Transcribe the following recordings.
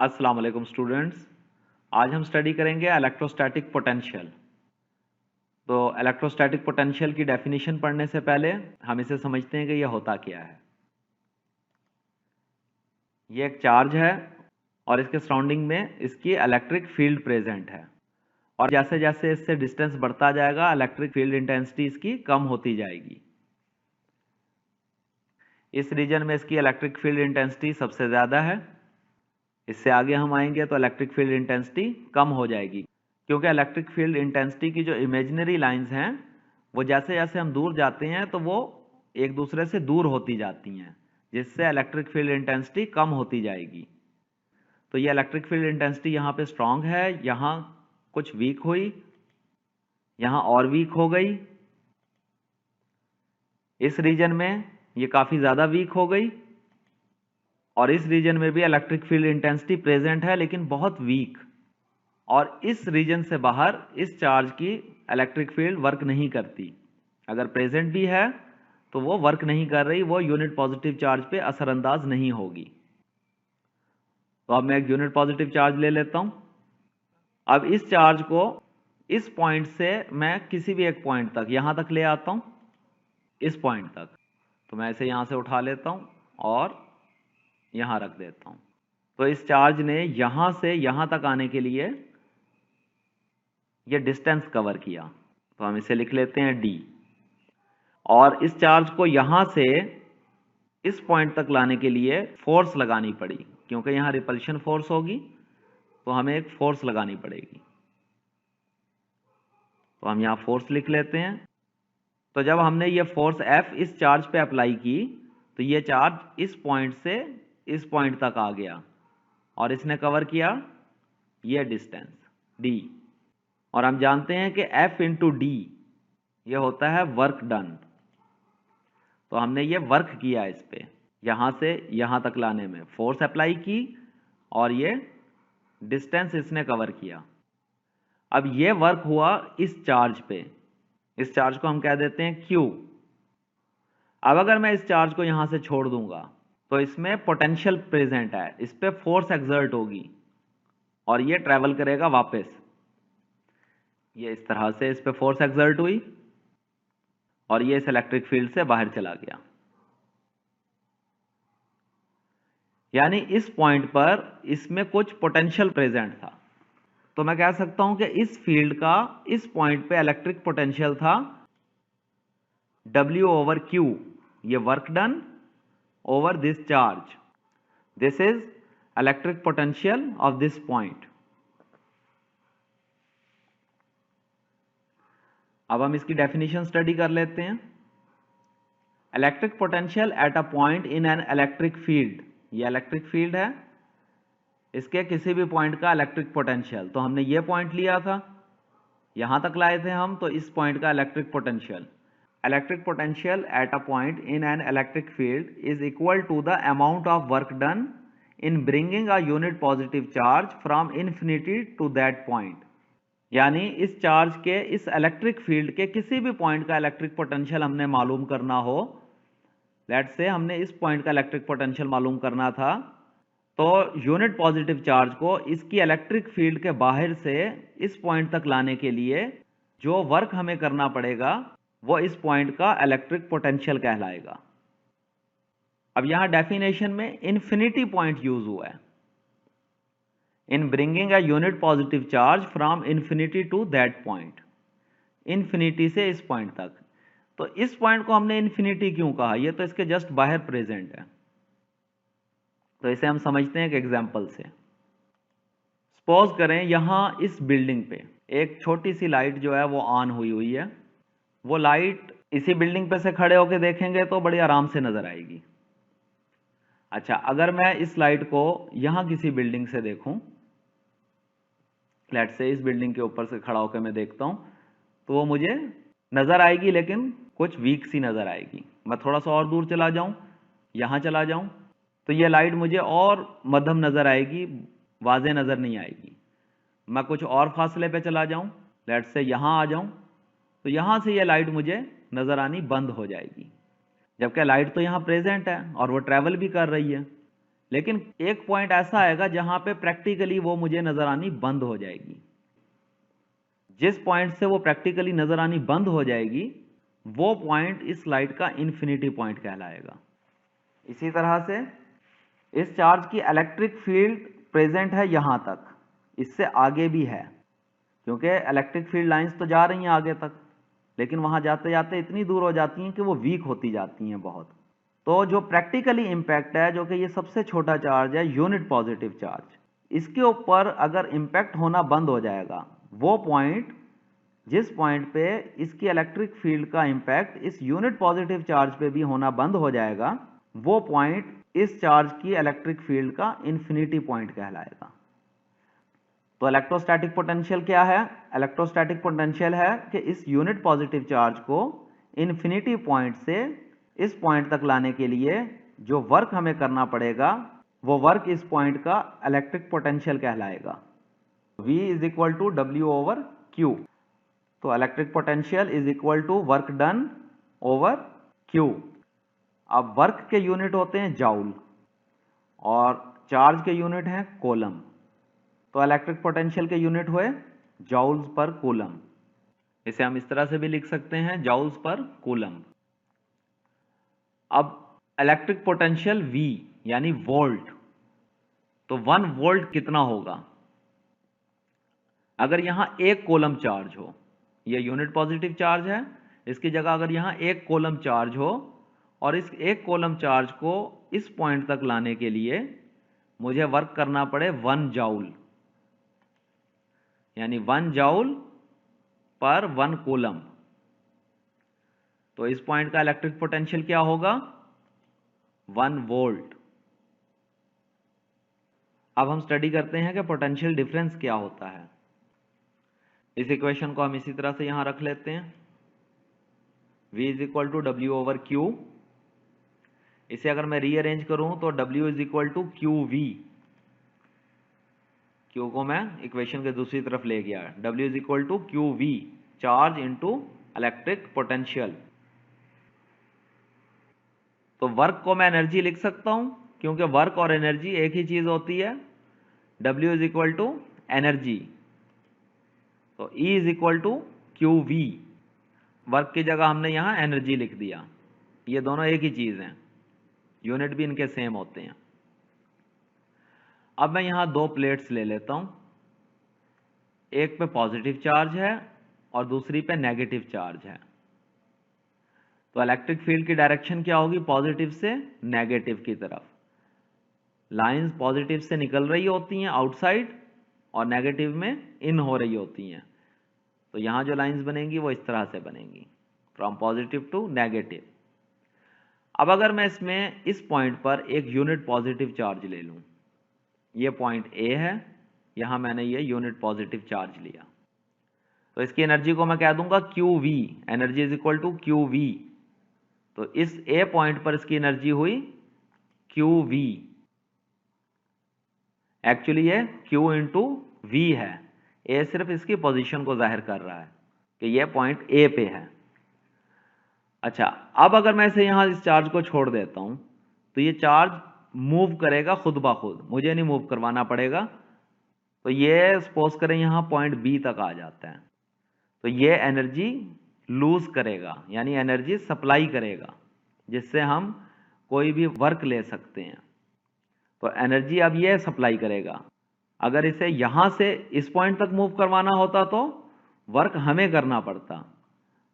अस्सलाम वालेकुम स्टूडेंट्स। आज हम स्टडी करेंगे इलेक्ट्रोस्टैटिक पोटेंशियल। तो इलेक्ट्रोस्टैटिक पोटेंशियल की डेफिनेशन पढ़ने से पहले हम इसे समझते हैं कि यह होता क्या है। ये एक चार्ज है और इसके सराउंडिंग में इसकी इलेक्ट्रिक फील्ड प्रेजेंट है, और जैसे जैसे इससे डिस्टेंस बढ़ता जाएगा इलेक्ट्रिक फील्ड इंटेंसिटी इसकी कम होती जाएगी। इस रीजन में इसकी इलेक्ट्रिक फील्ड इंटेंसिटी सबसे ज़्यादा है। इससे आगे हम आएंगे तो इलेक्ट्रिक फील्ड इंटेंसिटी कम हो जाएगी, क्योंकि इलेक्ट्रिक फील्ड इंटेंसिटी की जो इमेजिनरी लाइंस हैं वो जैसे जैसे हम दूर जाते हैं तो वो एक दूसरे से दूर होती जाती हैं, जिससे इलेक्ट्रिक फील्ड इंटेंसिटी कम होती जाएगी। तो ये इलेक्ट्रिक फील्ड इंटेंसिटी यहाँ पे स्ट्रांग है, यहाँ कुछ वीक हुई, यहाँ और वीक हो गई, इस रीजन में ये काफ़ी ज़्यादा वीक हो गई, और इस रीजन में भी इलेक्ट्रिक फील्ड इंटेंसिटी प्रेजेंट है लेकिन बहुत वीक। और इस रीजन से बाहर इस चार्ज की इलेक्ट्रिक फील्ड वर्क नहीं करती। अगर प्रेजेंट भी है तो वो वर्क नहीं कर रही, वो यूनिट पॉजिटिव चार्ज पे असरअंदाज नहीं होगी। तो अब मैं एक यूनिट पॉजिटिव चार्ज ले लेता हूं। अब इस चार्ज को इस पॉइंट से मैं किसी भी एक पॉइंट तक यहां तक ले आता हूं, इस पॉइंट तक। तो मैं इसे यहां से उठा लेता हूं और यहां रख देता हूं। तो इस चार्ज ने यहां से यहां तक आने के लिए ये डिस्टेंस कवर किया, तो हम इसे लिख लेते हैं d। और इस चार्ज को यहां से इस पॉइंट तक लाने के लिए फोर्स लगानी पड़ी, क्योंकि यहां रिपल्शन फोर्स होगी तो हमें एक फोर्स लगानी पड़ेगी। तो हम यहां फोर्स लिख लेते हैं। तो जब हमने ये फोर्स F इस चार्ज पे अप्लाई की तो ये चार्ज इस पॉइंट से इस पॉइंट तक आ गया और इसने कवर किया ये डिस्टेंस d। और हम जानते हैं कि F इंटू डी ये होता है वर्क डन। तो हमने ये वर्क किया इस पे, यहां से यहां तक लाने में फोर्स अप्लाई की और ये डिस्टेंस इसने कवर किया। अब ये वर्क हुआ इस चार्ज पे, इस चार्ज को हम कह देते हैं Q। अब अगर मैं इस चार्ज को यहां से छोड़ दूंगा तो इसमें पोटेंशियल प्रेजेंट है, इस पे फोर्स एक्सर्ट होगी और ये ट्रेवल करेगा वापस। ये इस तरह से इस पे फोर्स एक्सर्ट हुई और ये इस इलेक्ट्रिक फील्ड से बाहर चला गया। यानी इस पॉइंट पर इसमें कुछ पोटेंशियल प्रेजेंट था। तो मैं कह सकता हूं कि इस फील्ड का इस पॉइंट पे इलेक्ट्रिक पोटेंशियल था W/Q, ये work done over this charge. This is electric potential of this point. अब हम इसकी डेफिनेशन स्टडी कर लेते हैं। Electric potential at a point in an electric field, ये इलेक्ट्रिक फील्ड है, इसके किसी भी पॉइंट का इलेक्ट्रिक पोटेंशियल। तो हमने ये पॉइंट लिया था, यहां तक लाए थे हम, तो इस पॉइंट का electric potential. Electric potential at a point in an electric field is equal to the amount of work done in bringing a unit positive charge from infinity to that point. यानी इस charge के इस electric field के किसी भी point का electric potential हमने मालूम करना हो, लेट्स से हमने इस पॉइंट का इलेक्ट्रिक पोटेंशियल मालूम करना था, तो यूनिट पॉजिटिव चार्ज को इसकी इलेक्ट्रिक फील्ड के बाहर से इस पॉइंट तक लाने के लिए जो वर्क हमें करना पड़ेगा वो इस पॉइंट का इलेक्ट्रिक पोटेंशियल कहलाएगा। अब यहां डेफिनेशन में इन्फिनिटी पॉइंट यूज हुआ है, in bringing a unit positive charge from infinity to that point, infinity से इस पॉइंट तक। तो इस पॉइंट को हमने इन्फिनिटी क्यों कहा, ये तो इसके जस्ट बाहर प्रेजेंट है। तो इसे हम समझते हैं एक एग्जांपल से। सपोज करें यहां इस बिल्डिंग पे एक छोटी सी लाइट जो है वो ऑन हुई हुई है। वो लाइट इसी बिल्डिंग पे से खड़े होकर देखेंगे तो बड़ी आराम से नजर आएगी। अच्छा, अगर मैं इस लाइट को यहां किसी बिल्डिंग से देखूं, लेट्स से इस बिल्डिंग के ऊपर से खड़ा होकर मैं देखता हूं, तो वो मुझे नजर आएगी लेकिन कुछ वीक सी नजर आएगी। मैं थोड़ा सा और दूर चला जाऊं, यहां चला जाऊं, तो ये लाइट मुझे और मध्यम नजर आएगी, वाज़ेह नजर नहीं आएगी। मैं कुछ और फासले पे चला जाऊं, लेट्स से यहां आ जाऊं, तो यहां से ये लाइट मुझे नजर आनी बंद हो जाएगी, जबकि लाइट तो यहां प्रेजेंट है और वो ट्रैवल भी कर रही है। लेकिन एक पॉइंट ऐसा आएगा जहां पे प्रैक्टिकली वो मुझे नजर आनी बंद हो जाएगी। जिस पॉइंट से वो प्रैक्टिकली नजर आनी बंद हो जाएगी वो पॉइंट इस लाइट का इन्फिनिटी पॉइंट कहलाएगा। इसी तरह से इस चार्ज की इलेक्ट्रिक फील्ड प्रेजेंट है यहां तक, इससे आगे भी है, क्योंकि इलेक्ट्रिक फील्ड लाइंस तो जा रही हैं आगे तक, लेकिन वहां जाते जाते इतनी दूर हो जाती हैं कि वो वीक होती जाती हैं बहुत। तो जो प्रैक्टिकली इंपैक्ट है, जो कि ये सबसे छोटा चार्ज है, यूनिट पॉजिटिव चार्ज, इसके ऊपर अगर इंपैक्ट होना बंद हो जाएगा, वो पॉइंट जिस पॉइंट पे इसकी इलेक्ट्रिक फील्ड का इंपैक्ट इस यूनिट पॉजिटिव चार्ज पे भी होना बंद हो जाएगा, वो पॉइंट इस चार्ज की इलेक्ट्रिक फील्ड का इन्फिनिटी पॉइंट कहलाएगा। तो इलेक्ट्रोस्टैटिक पोटेंशियल क्या है? इलेक्ट्रोस्टैटिक पोटेंशियल है कि इस यूनिट पॉजिटिव चार्ज को इन्फिनिटी पॉइंट से इस पॉइंट तक लाने के लिए जो वर्क हमें करना पड़ेगा, वो वर्क इस पॉइंट का इलेक्ट्रिक पोटेंशियल कहलाएगा। V is equal to W over Q। तो electric potential is equal to work done over Q। अब वर्क के यूनिट होते हैं जाउल और चार्ज के यूनिट हैं कोलम। तो इलेक्ट्रिक पोटेंशियल के यूनिट हुए जाउल्स पर कूलम। इसे हम इस तरह से भी लिख सकते हैं, जाउल्स पर कूलम। अब इलेक्ट्रिक पोटेंशियल V यानी वोल्ट, तो 1 वोल्ट कितना होगा? अगर यहां एक कोलम चार्ज हो, यह यूनिट पॉजिटिव चार्ज है, इसकी जगह अगर यहां एक कोलम चार्ज हो और इस एक कोलम चार्ज को इस पॉइंट तक लाने के लिए मुझे वर्क करना पड़े 1 जाउल, यानी 1 जाउल पर 1 कूलम, तो इस पॉइंट का इलेक्ट्रिक पोटेंशियल क्या होगा? 1 वोल्ट। अब हम स्टडी करते हैं कि पोटेंशियल डिफरेंस क्या होता है। इस इक्वेशन को हम इसी तरह से यहां रख लेते हैं, V is equal to W over Q। इसे अगर मैं रीअरेंज करूं तो W is equal to QV, Q को मैं इक्वेशन के दूसरी तरफ ले गया, W is equal to QV, charge into electric potential. तो वर्क को मैं एनर्जी लिख सकता हूं, क्योंकि वर्क और एनर्जी एक ही चीज होती है। W is equal to energy, तो E is equal to QV, work की जगह हमने यहां एनर्जी लिख दिया। ये दोनों एक ही चीज हैं, यूनिट भी इनके सेम होते हैं। अब मैं यहां 2 प्लेट्स ले लेता हूं, एक पे पॉजिटिव चार्ज है और दूसरी पे नेगेटिव चार्ज है। तो इलेक्ट्रिक फील्ड की डायरेक्शन क्या होगी? पॉजिटिव से नेगेटिव की तरफ। लाइंस पॉजिटिव से निकल रही होती हैं आउटसाइड और नेगेटिव में इन हो रही होती हैं। तो यहां जो लाइंस बनेंगी वो इस तरह से बनेंगी, फ्रॉम पॉजिटिव टू नेगेटिव। अब अगर मैं इसमें इस पॉइंट पर एक यूनिट पॉजिटिव चार्ज ले लूं, ये पॉइंट A है, यहां मैंने ये यूनिट पॉजिटिव चार्ज लिया, तो इसकी एनर्जी को मैं कह दूंगा QV, energy is equal to QV। तो इस A पॉइंट पर इसकी एनर्जी हुई QV। एक्चुअली ये Q इंटू V है, A सिर्फ इसकी पोजीशन को जाहिर कर रहा है कि ये पॉइंट A पे है। अच्छा, अब अगर मैं इसे यहां इस चार्ज को छोड़ देता हूं तो ये चार्ज मूव करेगा खुद ब खुद, मुझे नहीं मूव करवाना पड़ेगा। तो ये सपोज करें यहां पॉइंट B तक आ जाता है, तो ये एनर्जी लूज करेगा, यानी एनर्जी सप्लाई करेगा, जिससे हम कोई भी वर्क ले सकते हैं। तो एनर्जी अब ये सप्लाई करेगा। अगर इसे यहां से इस पॉइंट तक मूव करवाना होता तो वर्क हमें करना पड़ता।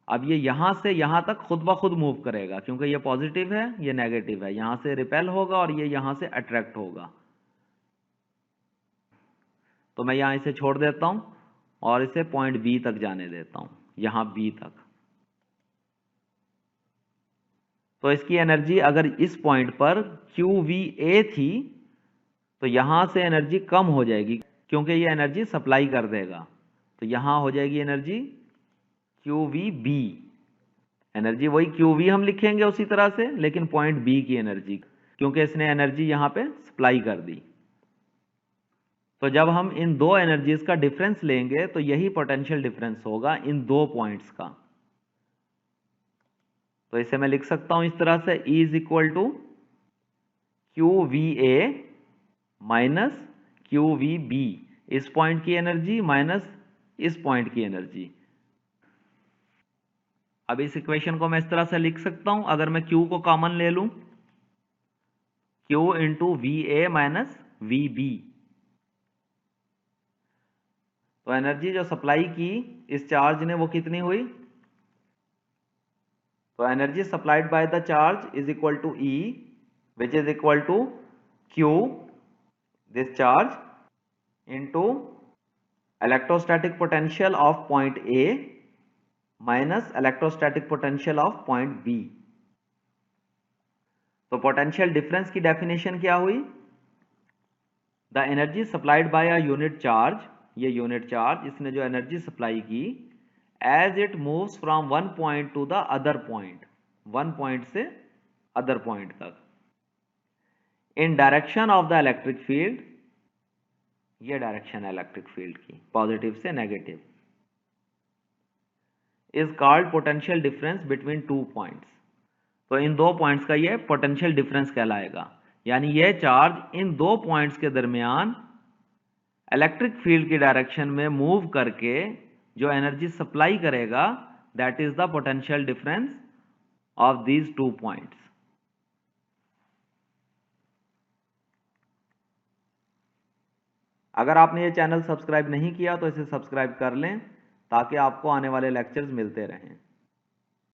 अब ये यहां से यहां तक खुद ब खुद मूव करेगा, क्योंकि ये पॉजिटिव है, ये नेगेटिव है, यहां से रिपेल होगा और ये यहां से अट्रैक्ट होगा। तो मैं यहां इसे छोड़ देता हूं और इसे पॉइंट B तक जाने देता हूं, यहां B तक। तो इसकी एनर्जी अगर इस पॉइंट पर QVA थी तो यहां से एनर्जी कम हो जाएगी, क्योंकि ये एनर्जी सप्लाई कर देगा। तो यहां हो जाएगी एनर्जी QVB, एनर्जी वही QV हम लिखेंगे उसी तरह से, लेकिन पॉइंट B की एनर्जी, क्योंकि इसने एनर्जी यहां पे सप्लाई कर दी। तो जब हम इन दो एनर्जीज का डिफरेंस लेंगे तो यही पोटेंशियल डिफरेंस होगा इन दो पॉइंट्स का। तो इसे मैं लिख सकता हूं इस तरह से, E is equal to QVA minus Q V B, इस पॉइंट की एनर्जी माइनस इस पॉइंट की एनर्जी। अब इस इक्वेशन को मैं इस तरह से लिख सकता हूं, अगर मैं Q को कॉमन ले लूं, Q into V A minus V B, तो एनर्जी जो सप्लाई की इस चार्ज ने वो कितनी हुई? तो energy supplied by the charge is equal to E, which is equal to Q this charge into electrostatic potential of point A minus electrostatic potential of point B। तो potential difference की definition क्या हुई? The energy supplied by a unit charge, ये unit charge इसने जो energy supply की, as it moves from one point to the other point, one point से other point तक, in direction of the electric field, ये direction है electric field की, positive से negative, is called potential difference between two points. तो इन दो points का ये पोटेंशियल डिफरेंस कहलाएगा, यानी यह चार्ज इन दो पॉइंट्स के दरमियान इलेक्ट्रिक फील्ड की डायरेक्शन में मूव करके जो एनर्जी सप्लाई करेगा, that is the potential difference of these two points. अगर आपने ये चैनल सब्सक्राइब नहीं किया तो इसे सब्सक्राइब कर लें ताकि आपको आने वाले लेक्चर्स मिलते रहें।